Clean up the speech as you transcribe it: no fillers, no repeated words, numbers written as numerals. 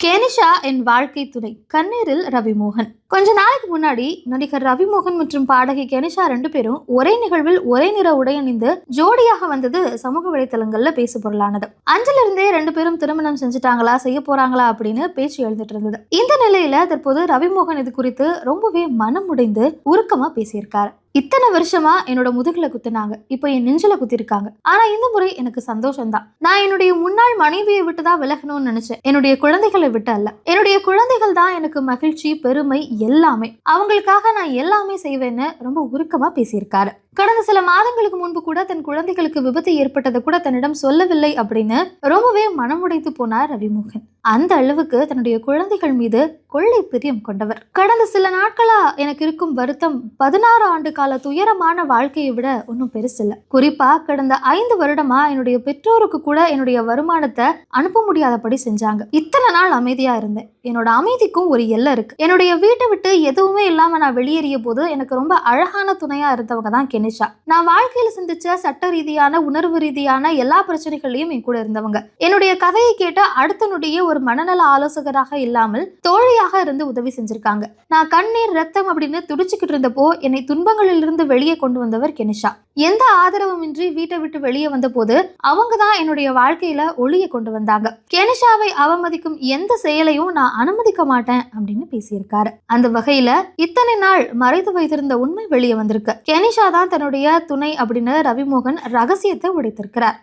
கேனிஷா என் வாழ்க்கை துணை கண்ணீரில் ரவிமோகன். கொஞ்ச நாளைக்கு முன்னாடி நடிகர் ரவிமோகன் மற்றும் பாடகி கெனிஷா 2 பேரும் ஒரே நிகழ்வில் ஒரே நிற உடை அணிந்து ஜோடியாக வந்தது சமூக வலைதளங்கள்ல பேசு பொருளானது. அஞ்சில இருந்தே 2 பேரும் திருமணம் செஞ்சுட்டாங்களா, செய்ய போறாங்களா அப்படின்னு பேச்சு எழுதிட்டு இருந்தது. இந்த நிலையில தற்போது ரவிமோகன் இது குறித்து ரொம்பவே மனம் உடைந்து உருக்கமா பேசியிருக்காரு. இத்தனை வருஷமா என்னோட முதுகுல குத்துனாங்க, இப்ப என் நெஞ்சில குத்திருக்காங்க. ஆனா இந்த முறை எனக்கு சந்தோஷம் தான். நான் என்னுடைய முன்னாள் மனைவியை விட்டுதான் விலகணும்னு நினைச்சேன், என்னுடைய குழந்தைகளை விட்டு அல்ல. என்னுடைய குழந்தைகள் தான் எனக்கு மகிழ்ச்சி, பெருமை, எல்லாமே. அவங்களுக்காக நான் எல்லாமே செய்வேன்னு ரொம்ப உருக்கமா பேசியிருக்காரு. கடந்த சில மாதங்களுக்கு முன்பு கூட தன் குழந்தைகளுக்கு விபத்து ஏற்பட்டதை கூட தன்னிடம் சொல்லவில்லை அப்படின்னு ரொம்பவே மனமுடைந்து போனார் ரவிமோகன். அந்த அளவுக்கு தன்னுடைய குழந்தைகள் மீது கொள்ளை பிரியம் கொண்டவர். கடந்த சில நாட்களா எனக்கு இருக்கும் வருத்தம் 16 ஆண்டு கால துயரமான வாழ்க்கையை விட ஒன்றும் பெருசில்ல. குறிப்பா கடந்த 5 வருடமா என்னுடைய பெற்றோருக்கு கூட என்னுடைய வருமானத்தை அனுப்ப முடியாதபடி செஞ்சாங்க. இத்தனை நாள் அமைதியா இருந்தேன். என்னோட அமைதிக்கும் ஒரு எல்லை இருக்கு. என்னுடைய வீட்டை விட்டு எதுவுமே இல்லாம நான் வெளியேறிய போது எனக்கு ரொம்ப அழகான துணையா இருந்தவங்க தான் கெனிஷா. நான் வாழ்க்கையில சிந்திச்ச சட்ட ரீதியான, உணர்வு ரீதியான எல்லா பிரச்சனைகளையும் என் கூட இருந்தவங்க. என்னுடைய கதையை கேட்ட அடுத்த நொடியே ஒரு மனநல ஆலோசகராக இல்லாமல் தோழியாக இருந்து உதவி செஞ்சிருக்காங்க. நான் கண்ணீர் ரத்தம் அப்படின்னு துடிச்சுக்கிட்டு இருந்தப்போ என்னை துன்பங்களில் இருந்து வெளியே கொண்டு வந்தவர் கெனிஷா. எந்த ஆதரவுமின்றி வீட்டை விட்டு வெளியே வந்த போது அவங்க தான் என்னுடைய வாழ்க்கையில ஒளியை கொண்டு வந்தாங்க. கெனிஷாவை அவமதிக்கும் எந்த செயலையும் நான் அனுமதிக்க மாட்டேன் அப்படின்னு பேசியிருக்காரு. அந்த வகையில இத்தனை நாள் மறைத்து வைத்திருந்த உண்மை வெளியே வந்திருக்கு. கெனிஷா தான் தன்னுடைய துணை அப்படின்னு ரவிமோகன் ரகசியத்தை உடைத்திருக்கிறார்.